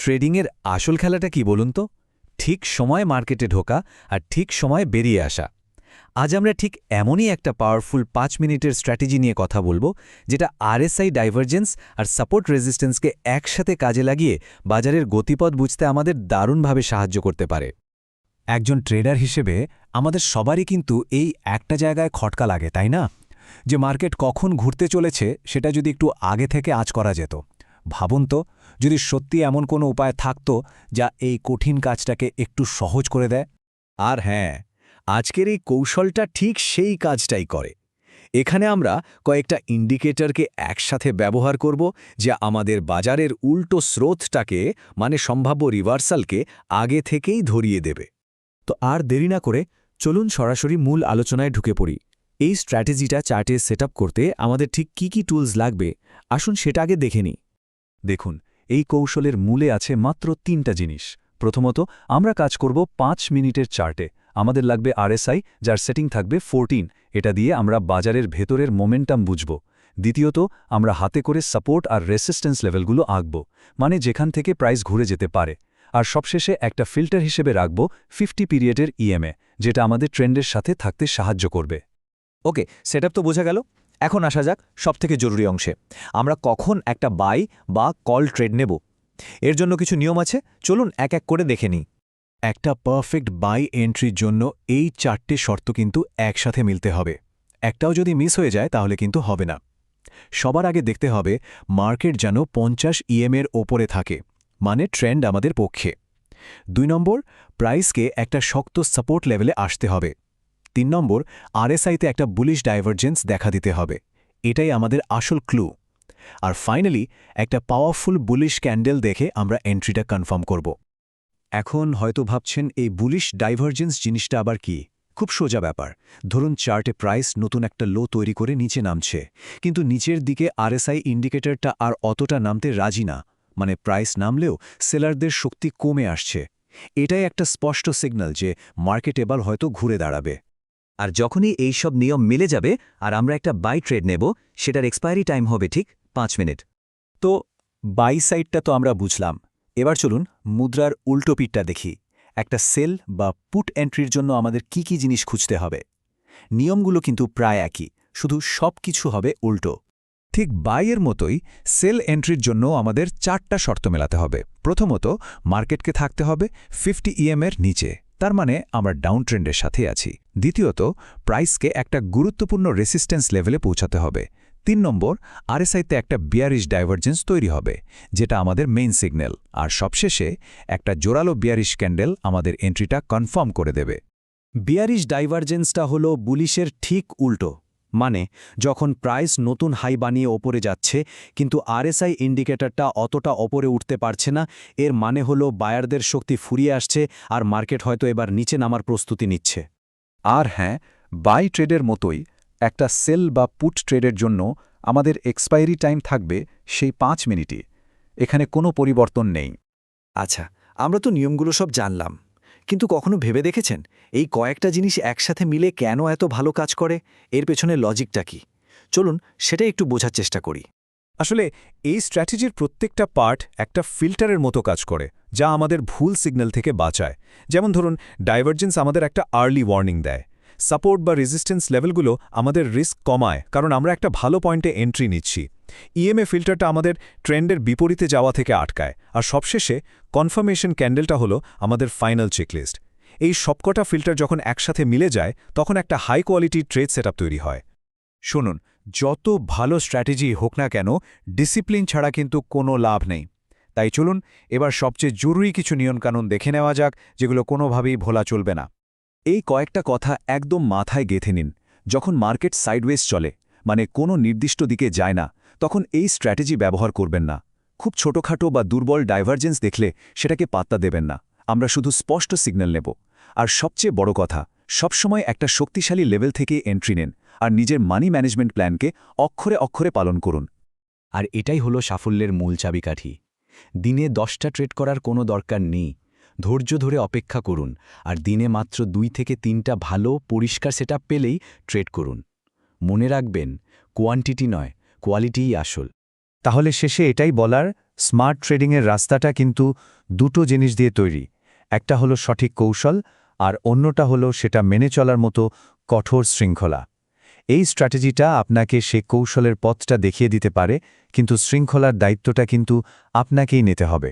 ট্রেডিংয়ের আসল খেলাটা কি বলুন তো? ঠিক সময়ে মার্কেটে ঢোকা আর ঠিক সময়ে বেরিয়ে আসা। আজ আমরা ঠিক এমনই একটা পাওয়ারফুল 5 মিনিটের স্ট্র্যাটেজি নিয়ে কথা বলবো, যেটা আরএসআই ডাইভারজেন্স আর সাপোর্ট রেজিস্ট্যান্সকে একসাথে কাজে লাগিয়ে বাজারের গতিপথ বুঝতে আমাদের দারুণভাবে সাহায্য করতে পারে। একজন ট্রেডার হিসেবে আমাদের সবারই কিন্তু এই একটা জায়গায় খটকা লাগে, তাই না? যে মার্কেট কখন ঘুরতে চলেছে সেটা যদি একটু আগে থেকে আঁচ করা যেত। ভাবুন তো, যদি সত্যি এমন কোনো উপায় থাকতো যা এই কঠিন কাজটাকে একটু সহজ করে দেয়। আর হ্যাঁ, আজকের এই কৌশলটা ঠিক সেই কাজটাই করে। এখানে আমরা কয়েকটা ইন্ডিকেটরকে একসাথে ব্যবহার করব, যা আমাদের বাজারের উল্টো স্রোতটাকে মানে সম্ভাব্য রিভার্সালকে আগে থেকেই ধরিয়ে দেবে। তো আর দেরি না করে চলুন সরাসরি মূল আলোচনায় ঢুকে পড়ি। এই স্ট্র্যাটেজিটা চার্টে সেট করতে আমাদের ঠিক কি টুলস লাগবে, আসুন সেটা আগে দেখে নিই। দেখুন, এই কৌশলের মূলে আছে মাত্র 3টা জিনিস। প্রথমত, আমরা কাজ করব 5 মিনিটের চার্টে। আমাদের লাগবে আরএসআই, যার সেটিং থাকবে 14। এটা দিয়ে আমরা বাজারের ভেতরের মোমেন্টাম বুঝব। দ্বিতীয়ত, আমরা হাতে করে সাপোর্ট আর রেসিস্ট্যান্স লেভেলগুলো আঁকব, মানে যেখান থেকে প্রাইস ঘুরে যেতে পারে। আর সবশেষে একটা ফিল্টার হিসেবে রাখব 50 পিরিয়ডের ইএমএ, যেটা আমাদের ট্রেন্ডের সাথে থাকতে সাহায্য করবে। ওকে, সেটআপ তো বোঝা গেল। এখন আসা যাক সবথেকে জরুরি অংশে। আমরা কখন একটা বাই বা কল ট্রেড নেব? এর জন্য কিছু নিয়ম আছে, চলুন এক এক করে দেখে নিই। একটা পারফেক্ট বাই এন্ট্রির জন্য এই 4টে শর্ত কিন্তু একসাথে মিলতে হবে। একটাও যদি মিস হয়ে যায় তাহলে কিন্তু হবে না। সবার আগে দেখতে হবে মার্কেট যেন 50 ইএমের ওপরে থাকে, মানে ট্রেন্ড আমাদের পক্ষে। 2 নম্বর, প্রাইসকে একটা শক্ত সাপোর্ট লেভেলে আসতে হবে। 3 নম্বর, আরএসআইতে একটা বুলিশ ডাইভারজেন্স দেখা দিতে হবে। এটাই আমাদের আসল ক্লু। আর ফাইনালি, একটা পাওয়ারফুল বুলিশ ক্যান্ডেল দেখে আমরা এন্ট্রিটা কনফার্ম করব। এখন হয়তো ভাবছেন এই বুলিশ ডাইভারজেন্স জিনিসটা আবার কি? খুব সোজা ব্যাপার। ধরুন চার্টে প্রাইস নতুন একটা লো তৈরি করে নিচে নামছে, কিন্তু নিচের দিকে আরএসআই ইন্ডিকেটরটা আর অতটা নামতে রাজি না, মানে প্রাইস নামলেও সেলারদের শক্তি কমে আসছে। এটাই একটা স্পষ্ট সিগন্যাল যে মার্কেট এবার হয়তো ঘুরে দাঁড়াবে। আর যখনই এই সব নিয়ম মিলে যাবে আর আমরা একটা বাই ট্রেড নেব, সেটার এক্সপায়ারি টাইম হবে ঠিক 5 মিনিট। তো বাই সাইডটা তো আমরা বুঝলাম। এবার চলুন মুদ্রার উল্টো পিঠটা দেখি। একটা সেল বা পুট এন্ট্রির জন্য আমাদের কি জিনিস খুঁজতে হবে? নিয়মগুলো কিন্তু প্রায় একই, শুধু সব কিছু হবে উল্টো। ঠিক বাইয়ের মতোই সেল এন্ট্রির জন্য আমাদের 4টা শর্ত মেলাতে হবে। প্রথমত, মার্কেটকে থাকতে হবে 50 ইএমের নিচে, তার মানে আমরা ডাউন ট্রেন্ডের সাথে আছি। দ্বিতীয়ত, প্রাইসকে একটা গুরুত্বপূর্ণ রেসিস্ট্যান্স লেভেলে পৌঁছাতে হবে। 3 নম্বর, আরএসআইতে একটা বিয়ারিশ ডাইভারজেন্স তৈরি হবে, যেটা আমাদের মেইন সিগন্যাল। আর সবশেষে একটা জোরালো বিয়ারিশ ক্যান্ডেল আমাদের এন্ট্রিটা কনফার্ম করে দেবে। বিয়ারিশ ডাইভারজেন্সটা হলো বুলিশের ঠিক উল্টো, মানে যখন প্রাইস নতুন হাই বানিয়ে ওপরে যাচ্ছে কিন্তু আরএসআই ইন্ডিকেটরটা অতটা ওপরে উঠতে পারছে না, এর মানে হলো বায়ারদের শক্তি ফুরিয়ে আসছে আর মার্কেট হয়তো এবার নিচে নামার প্রস্তুতি নিচ্ছে। আর হ্যাঁ, বাই ট্রেডের মতোই একটা সেল বা পুট ট্রেডের জন্য আমাদের এক্সপায়ারি টাইম থাকবে সেই 5 মিনিটই। এখানে কোনো পরিবর্তন নেই। আচ্ছা, আমরা তো নিয়মগুলো সব জানলাম, কিন্তু কখনো ভেবে দেখেছেন এই কয়েকটা জিনিস একসাথে মিলে কেন এত ভালো কাজ করে? এর পেছনে লজিকটা কি? চলুন সেটা একটু বোঝার চেষ্টা করি। আসলে এই স্ট্র্যাটেজির প্রত্যেকটা পার্ট একটা ফিল্টারের মতো কাজ করে, যা আমাদের ভুল সিগন্যাল থেকে বাঁচায়। যেমন ধরুন, ডাইভারজেন্স আমাদের একটা আর্লি ওয়ার্নিং দেয়। সাপোর্ট বা রেজিস্ট্যান্স লেভেলগুলো আমাদের রিস্ক কমায়, কারণ আমরা একটা ভালো পয়েন্টে এন্ট্রি নিচ্ছি। ইএমএ ফিল্টারটা আমাদের ট্রেন্ডের বিপরীতে যাওয়া থেকে আটকায়। আর সবশেষে কনফার্মেশন ক্যান্ডেলটা হলো আমাদের ফাইনাল চেকলিস্ট। এই সবকটা ফিল্টার যখন একসাথে মিলে যায়, তখন একটা হাই কোয়ালিটি ট্রেড সেটআপ তৈরি হয়। শুনুন, যত ভালো স্ট্র্যাটেজি হোক না কেন, ডিসিপ্লিন ছাড়া কিন্তু কোনো লাভ নেই। তাই চলুন এবার সবচেয়ে জরুরি কিছু নিয়মকানুন দেখে নেওয়া যাক, যেগুলো কোনোভাবেই ভোলা চলবে না। এই কয়েকটা কথা একদম মাথায় গেঁথে নিন। যখন মার্কেট সাইডওয়েজ চলে, মানে কোনো নির্দিষ্ট দিকে যায় না, তখন এই স্ট্র্যাটেজি ব্যবহার করবেন না। খুব ছোটখাটো বা দুর্বল ডাইভারজেন্স দেখলে সেটাকে পাত্তা দেবেন না। আমরা শুধু স্পষ্ট সিগন্যাল নেব। আর সবচেয়ে বড় কথা, সবসময় একটা শক্তিশালী লেভেল থেকে এন্ট্রি নেন আর নিজের মানি ম্যানেজমেন্ট প্ল্যানকে অক্ষরে অক্ষরে পালন করুন। আর এটাই হলো সাফল্যের মূল চাবিকাঠি। দিনে 10টা ট্রেড করার কোনো দরকার নেই। ধৈর্য ধরে অপেক্ষা করুন আর দিনে মাত্র 2 থেকে 3টা ভালো পরিষ্কার সেটআপ পেলেই ট্রেড করুন। মনে রাখবেন, কোয়ান্টিটি নয়, কোয়ালিটিই আসল। তাহলে শেষে এটাই বলার, স্মার্ট ট্রেডিংয়ের রাস্তাটা কিন্তু দুটো জিনিস দিয়ে তৈরি, একটা হলো সঠিক কৌশল আর অন্যটা হলো সেটা মেনে চলার মতো কঠোর শৃঙ্খলা। এই স্ট্র্যাটেজিটা আপনাকে সে কৌশলের পথটা দেখিয়ে দিতে পারে, কিন্তু শৃঙ্খলার দায়িত্বটা কিন্তু আপনাকেই নিতে হবে।